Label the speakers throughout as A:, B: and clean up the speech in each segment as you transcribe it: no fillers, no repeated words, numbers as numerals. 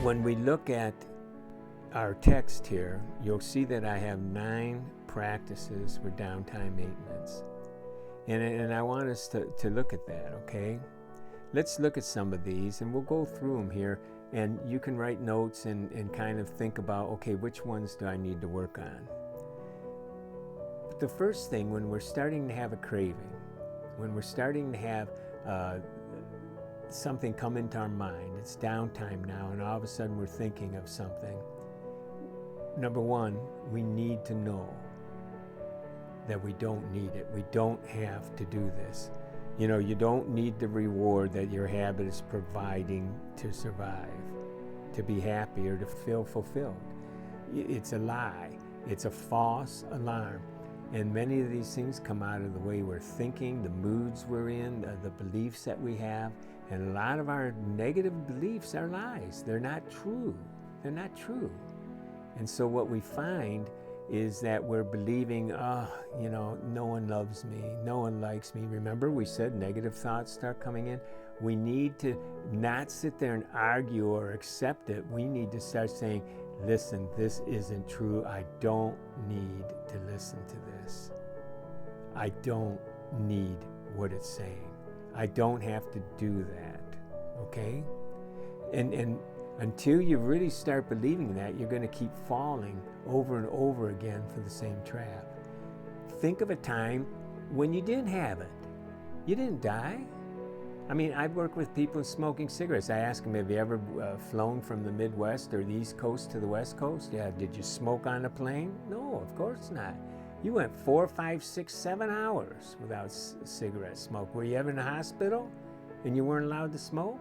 A: when we look at our text here, you'll see that I have 9 practices for downtime maintenance. And I want us to look at that, okay? Let's look at some of these, and we'll go through them here, and you can write notes and kind of think about, okay, which ones do I need to work on? But the first thing, when we're starting to have a craving, when we're starting to have something come into our mind, it's downtime now, and all of a sudden we're thinking of something. Number one, we need to know that we don't need it. We don't have to do this. You know, you don't need the reward that your habit is providing to survive, to be happy or to feel fulfilled. It's a lie. It's a false alarm. And many of these things come out of the way we're thinking, the moods we're in, the beliefs that we have. And a lot of our negative beliefs are lies. They're not true. They're not true. And so what we find is that we're believing, no one loves me, no one likes me. Remember, we said negative thoughts start coming in. We need to not sit there and argue or accept it. We need to start saying, listen, this isn't true. I don't need to listen to this. I don't need what it's saying. I don't have to do that, okay? And until you really start believing that, you're going to keep falling over and over again for the same trap. Think of a time when you didn't have it. You didn't die. I mean, I've worked with people smoking cigarettes. I ask them, have you ever flown from the Midwest or the East Coast to the West Coast? Yeah. Did you smoke on a plane? No, of course not. You went 4, 5, 6, 7 hours without cigarette smoke. Were you ever in the hospital and you weren't allowed to smoke?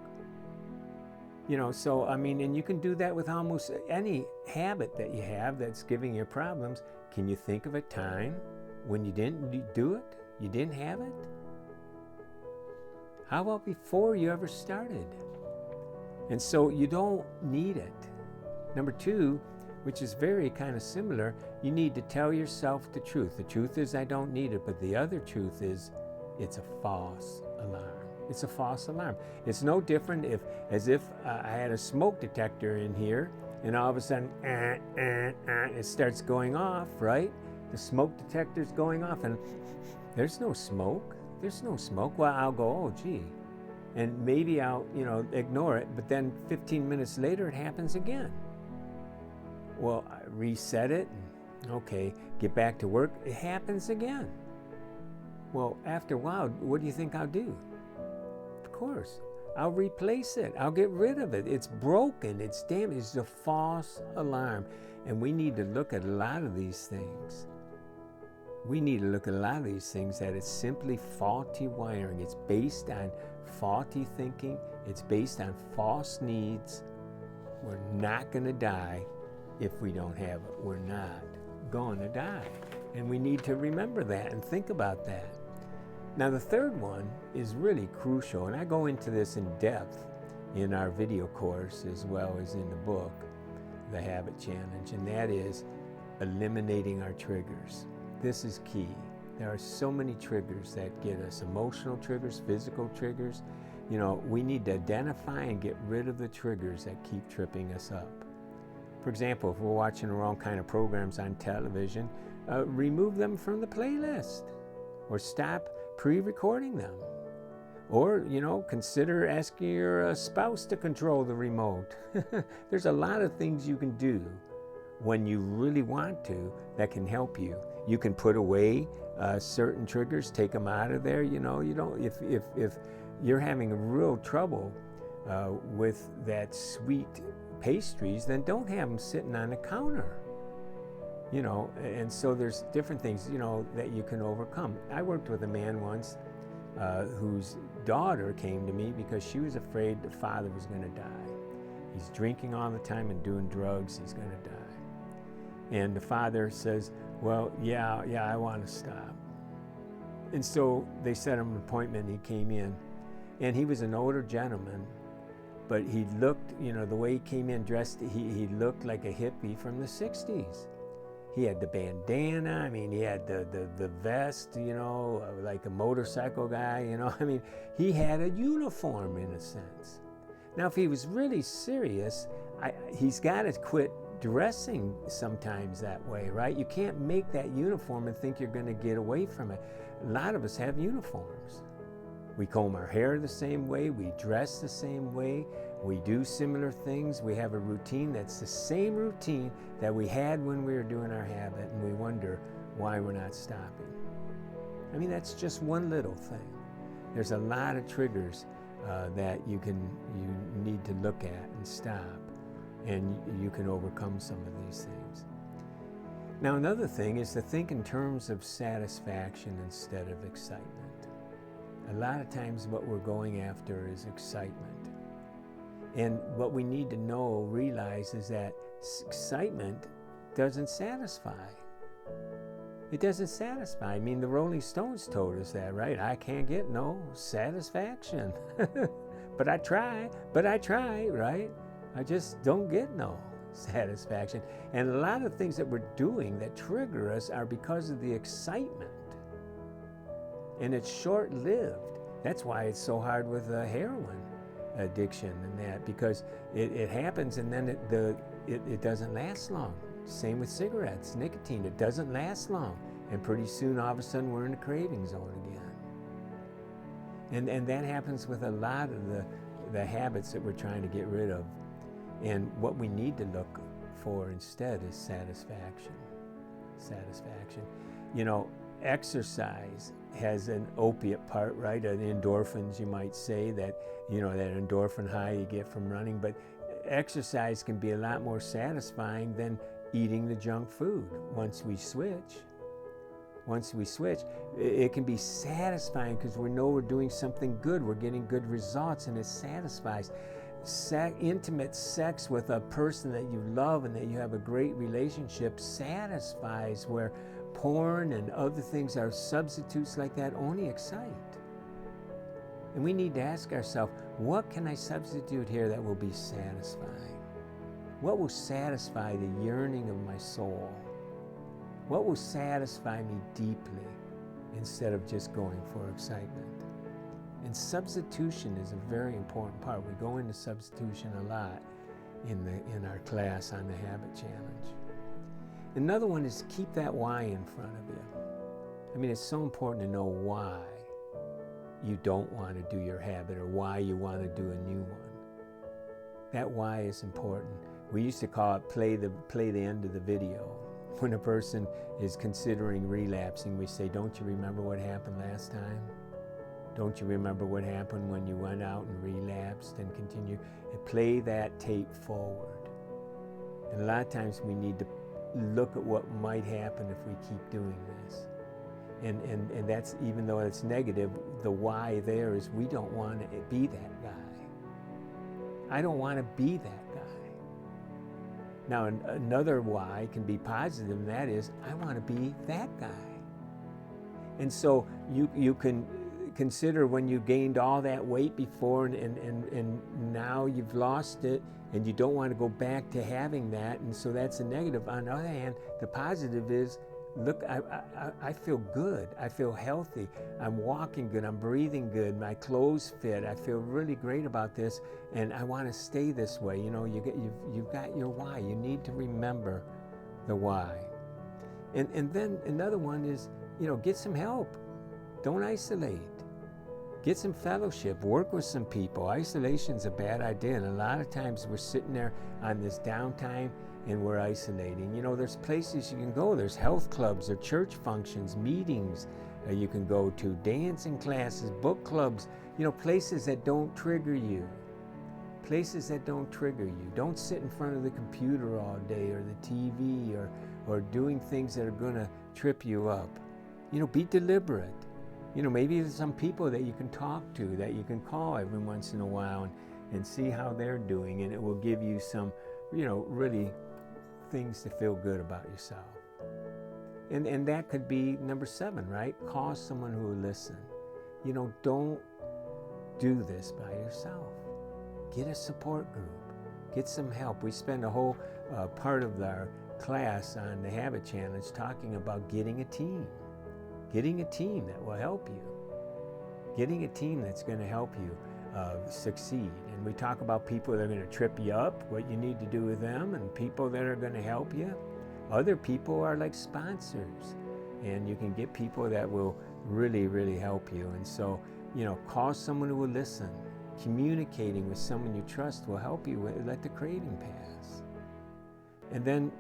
A: You know, so, I mean, and you can do that with almost any habit that you have that's giving you problems. Can you think of a time when you didn't do it? You didn't have it? How about before you ever started? And so you don't need it. Number 2, which is very kind of similar, you need to tell yourself the truth. The truth is I don't need it, but the other truth is it's a false alarm. It's a false alarm. It's no different as if I had a smoke detector in here and all of a sudden it starts going off, right? The smoke detector's going off and there's no smoke. There's no smoke. Well, I'll go, oh, gee. And maybe I'll, ignore it, but then 15 minutes later it happens again. Well, I reset it and, okay, get back to work. It happens again. Well, after a while, what do you think I'll do? Of course, I'll replace it. I'll get rid of it. It's broken. It's damaged. It's a false alarm. And we need to look at a lot of these things. We need to look at a lot of these things that it's simply faulty wiring. It's based on faulty thinking. It's based on false needs. We're not going to die if we don't have it. We're not going to die. And we need to remember that and think about that. Now, the third one is really crucial, and I go into this in depth in our video course as well as in the book, The Habit Challenge, and that is eliminating our triggers. This is key. There are so many triggers that get us, emotional triggers, physical triggers. We need to identify and get rid of the triggers that keep tripping us up. For example, if we're watching the wrong kind of programs on television, remove them from the playlist or stop pre-recording them. Or, consider asking your spouse to control the remote. There's a lot of things you can do when you really want to that can help you. You can put away certain triggers, take them out of there. If you're having real trouble with that sweet pastries, then don't have them sitting on the counter. And so there's different things, that you can overcome. I worked with a man once whose daughter came to me because she was afraid the father was going to die. He's drinking all the time and doing drugs. He's going to die. And the father says, well, yeah, I want to stop. And so they set him an appointment. He came in, and he was an older gentleman, but he looked, the way he came in dressed, he looked like a hippie from the 60s. He had the bandana. He had the vest, like a motorcycle guy, he had a uniform in a sense. Now, if he was really serious, he's got to quit dressing sometimes that way, right? You can't make that uniform and think you're going to get away from it. A lot of us have uniforms. We comb our hair the same way, we dress the same way, we do similar things, we have a routine that's the same routine that we had when we were doing our habit, and we wonder why we're not stopping. I mean, that's just one little thing. There's a lot of triggers that you need to look at and stop, and you can overcome some of these things. Now, another thing is to think in terms of satisfaction instead of excitement. A lot of times what we're going after is excitement. And what we need to realize is that excitement doesn't satisfy. It doesn't satisfy. I mean, the Rolling Stones told us that, right? I can't get no satisfaction. but I try, right? I just don't get no satisfaction. And a lot of things that we're doing that trigger us are because of the excitement. And it's short-lived. That's why it's so hard with heroin addiction and that, because it happens and then it doesn't last long. Same with cigarettes, nicotine, it doesn't last long. And pretty soon, all of a sudden, we're in the craving zone again. And that happens with a lot of the habits that we're trying to get rid of. And what we need to look for instead is satisfaction. You know, exercise has an opiate part, right? An endorphins, you might say, that, you know, that endorphin high you get from running. But exercise can be a lot more satisfying than eating the junk food. Once we switch, it can be satisfying because we know we're doing something good. We're getting good results, and it satisfies. Intimate sex with a person that you love and that you have a great relationship satisfies, where porn and other things are substitutes like that only excite. And we need to ask ourselves, what can I substitute here that will be satisfying? What will satisfy the yearning of my soul? What will satisfy me deeply instead of just going for excitement? And substitution is a very important part. We go into substitution a lot in our class on the Habit Challenge. Another one is keep that why in front of you. I mean, it's so important to know why you don't want to do your habit or why you want to do a new one. That why is important. We used to call it play the end of the video. When a person is considering relapsing, we say, don't you remember what happened last time? Don't you remember what happened when you went out and relapsed and continued? And play that tape forward. And a lot of times we need to look at what might happen if we keep doing this. And that's, even though it's negative, the why there is we don't want to be that guy. I don't want to be that guy. Now, another why can be positive, and that is, I want to be that guy. And so you can consider when you gained all that weight before and now you've lost it, and you don't want to go back to having that, and so that's a negative. On the other hand, the positive is, look, I feel good. I feel healthy. I'm walking good. I'm breathing good. My clothes fit. I feel really great about this, and I want to stay this way. You know, you've got your why. You need to remember the why. And then another one is, you know, get some help. Don't isolate. Get some fellowship. Work with some people. Isolation's a bad idea, and a lot of times we're sitting there on this downtime and we're isolating. You know, there's places you can go. There's health clubs or church functions, meetings you can go to, dancing classes, book clubs, you know, places that don't trigger you. Places that don't trigger you. Don't sit in front of the computer all day or the TV or doing things that are going to trip you up. You know, be deliberate. You know, maybe there's some people that you can talk to, that you can call every once in a while and see how they're doing, and it will give you some, you know, really things to feel good about yourself. And that could be number 7, right? Call someone who will listen. You know, don't do this by yourself. Get a support group. Get some help. We spend a whole part of our class on the Habit Challenge talking about getting a team. Getting a team that will help you. Getting a team that's going to help you. succeed. And we talk about people that are going to trip you up, what you need to do with them, and people that are going to help you. Other people are like sponsors, and you can get people that will really, really help you. And so, call someone who will listen. Communicating with someone you trust will help you let the craving pass. And then,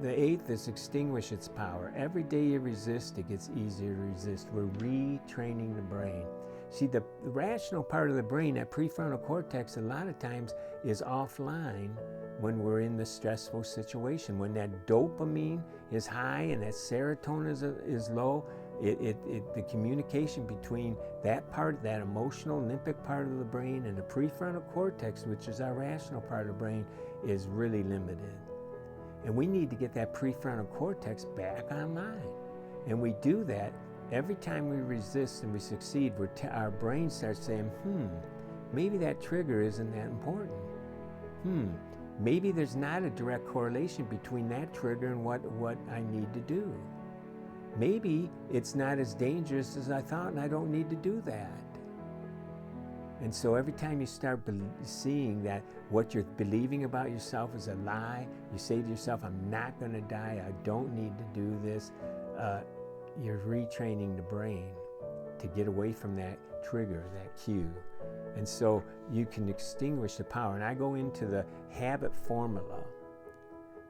A: the eighth is extinguish its power. Every day you resist, it gets easier to resist. We're retraining the brain. See, the rational part of the brain, that prefrontal cortex, a lot of times is offline when we're in the stressful situation. When that dopamine is high and that serotonin is low, the communication between that part, that emotional limbic part of the brain, and the prefrontal cortex, which is our rational part of the brain, is really limited. And we need to get that prefrontal cortex back online. And we do that every time we resist and we succeed. Our brain starts saying, maybe that trigger isn't that important. Maybe there's not a direct correlation between that trigger and what I need to do. Maybe it's not as dangerous as I thought, and I don't need to do that. And so every time you start seeing that what you're believing about yourself is a lie, you say to yourself, I'm not going to die, I don't need to do this, you're retraining the brain to get away from that trigger, that cue. And so you can extinguish the power. And I go into the habit formula,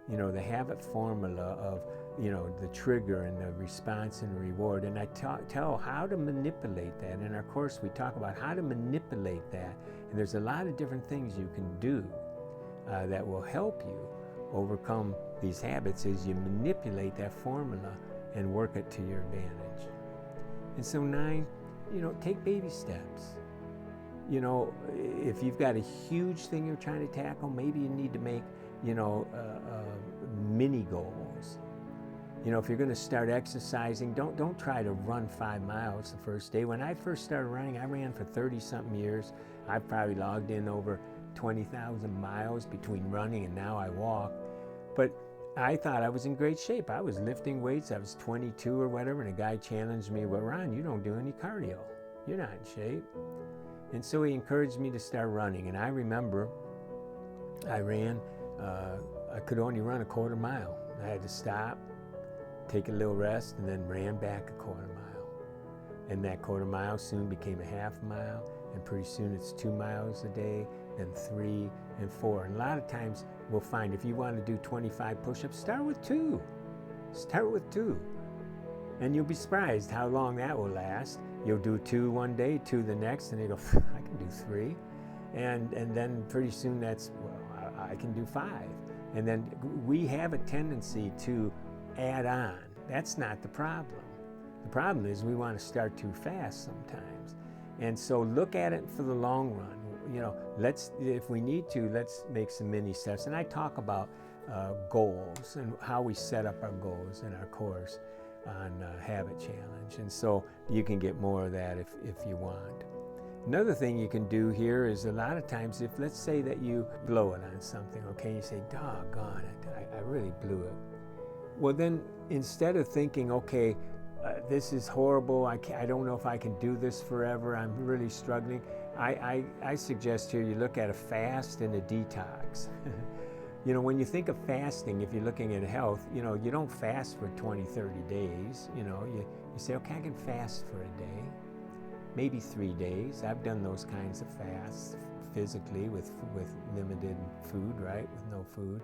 A: the habit formula of, the trigger and the response and the reward. And I tell how to manipulate that. In our course, we talk about how to manipulate that. And there's a lot of different things you can do that will help you overcome these habits as you manipulate that formula and work it to your advantage. And so 9, take baby steps. If you've got a huge thing you're trying to tackle, maybe you need to make, mini goals. If you're going to start exercising, don't try to run 5 miles the first day. When I first started running, I ran for 30-something years. I've probably logged in over 20,000 miles between running and now I walk. But I thought I was in great shape. I was lifting weights. I was 22 or whatever, and a guy challenged me, well, Ron, you don't do any cardio. You're not in shape. And so he encouraged me to start running. And I remember I ran, I could only run a quarter mile. I had to stop, take a little rest, and then ran back a quarter mile. And that quarter mile soon became a half mile, and pretty soon it's 2 miles a day, then 3 and 4. And a lot of times we'll find if you want to do 25 push-ups, start with 2. Start with 2. And you'll be surprised how long that will last. You'll do 2 one day, 2 the next, and you go, I can do 3. And then pretty soon that's, well, I can do 5. And then we have a tendency to add on. That's not the problem. The problem is we want to start too fast sometimes. And so look at it for the long run. If we need to, let's make some mini steps. And I talk about goals and how we set up our goals in our course on Habit Challenge. And so you can get more of that if you want. Another thing you can do here is a lot of times, if let's say that you blow it on something, okay, you say, doggone it, I really blew it. Well, then instead of thinking, okay, this is horrible, I don't know if I can do this forever, I'm really struggling, I suggest here you look at a fast and a detox. When you think of fasting, if you're looking at health, you don't fast for 20, 30 days. You say, okay, I can fast for a day, maybe 3 days. I've done those kinds of fasts physically with limited food, right, with no food.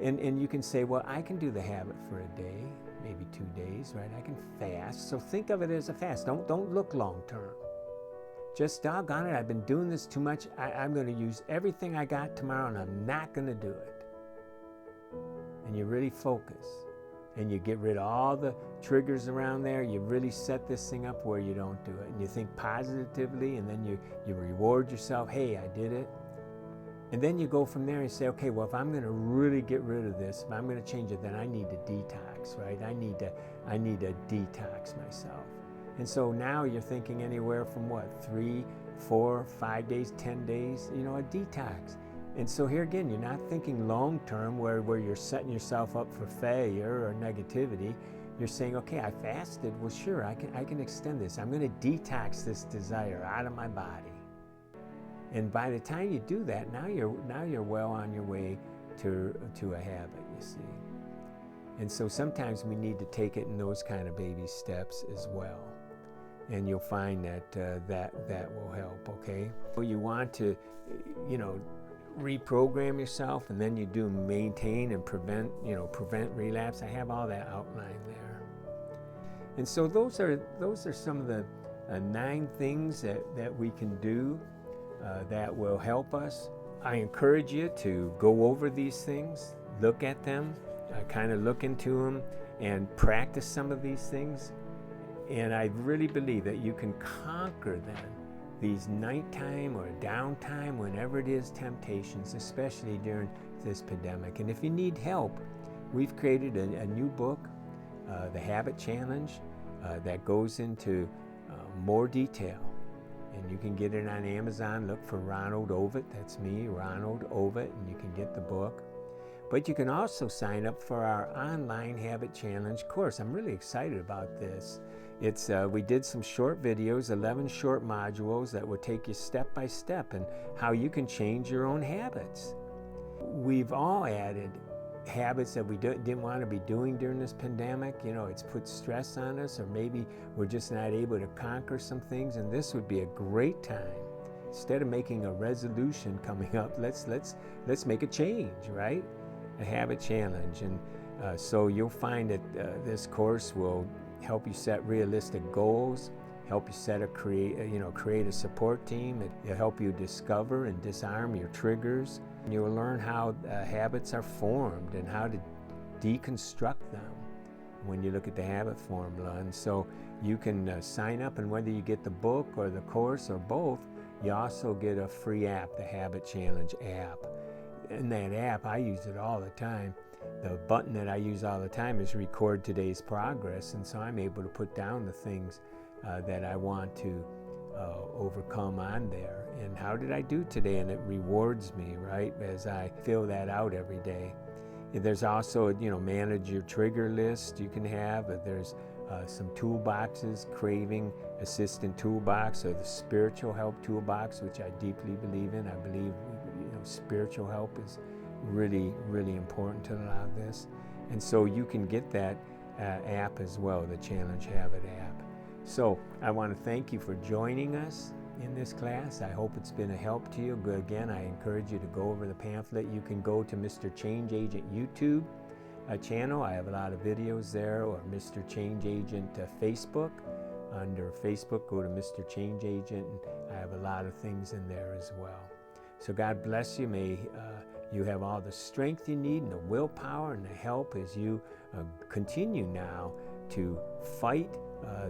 A: And you can say, well, I can do the habit for a day, maybe 2 days, right? I can fast. So think of it as a fast. Don't look long term. Just doggone it, I've been doing this too much. I'm going to use everything I got tomorrow, and I'm not going to do it. And you really focus. And you get rid of all the triggers around there. You really set this thing up where you don't do it. And you think positively, and then you reward yourself. Hey, I did it. And then you go from there and say, okay, well, if I'm going to really get rid of this, if I'm going to change it, then I need to detox, right? I need to detox myself. And so now you're thinking anywhere from 3, 4, 5 days, 10 days, a detox. And so here again, you're not thinking long term where you're setting yourself up for failure or negativity. You're saying, okay, I fasted. Well, sure, I can extend this. I'm going to detox this desire out of my body. And by the time you do that, now you're well on your way to a habit, you see. And so sometimes we need to take it in those kind of baby steps as well. And you'll find that that will help, okay? So you want to, reprogram yourself, and then you do maintain and prevent relapse. I have all that outlined there. And so those are some of the 9 things that we can do that will help us. I encourage you to go over these things, look at them, kind of look into them, and practice some of these things. And I really believe that you can conquer them, these nighttime or downtime, whenever it is, temptations, especially during this pandemic. And if you need help, we've created a new book, The Habit Challenge, that goes into more detail. And you can get it on Amazon. Look for Ronald Ovitt. That's me, Ronald Ovitt, and you can get the book. But you can also sign up for our online Habit Challenge course. I'm really excited about this. It's we did some short videos, 11 short modules that will take you step by step and how you can change your own habits. We've all added habits that we didn't want to be doing during this pandemic. It's put stress on us, or maybe we're just not able to conquer some things, and this would be a great time. Instead of making a resolution coming up, let's make a change, right? A habit challenge. And so you'll find that this course will help you set realistic goals, help you create a support team. It'll help you discover and disarm your triggers. You'll learn how habits are formed and how to deconstruct them when you look at the habit formula. And so you can sign up, and whether you get the book or the course or both, you also get a free app, the Habit Challenge app. In that app, I use it all the time. The button that I use all the time is record today's progress, and so I'm able to put down the things that I want to overcome on there. And how did I do today? And it rewards me, right, as I fill that out every day. There's also, manage your trigger list you can have. There's some toolboxes, Craving Assistant Toolbox, or the Spiritual Help Toolbox, which I deeply believe in. I believe spiritual help is really, really important to a lot of this. And so you can get that app as well, the Challenge Habit app. So I want to thank you for joining us in this class. I hope it's been a help to you. Again, I encourage you to go over the pamphlet. You can go to Mr. Change Agent YouTube channel. I have a lot of videos there, or Mr. Change Agent Facebook. Under Facebook, go to Mr. Change Agent, and I have a lot of things in there as well. So God bless you. May you have all the strength you need, and the willpower and the help as you continue now to fight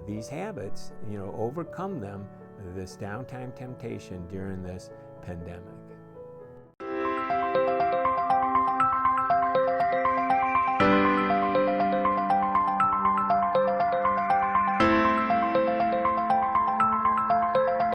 A: these habits, overcome them, this downtime temptation during this pandemic.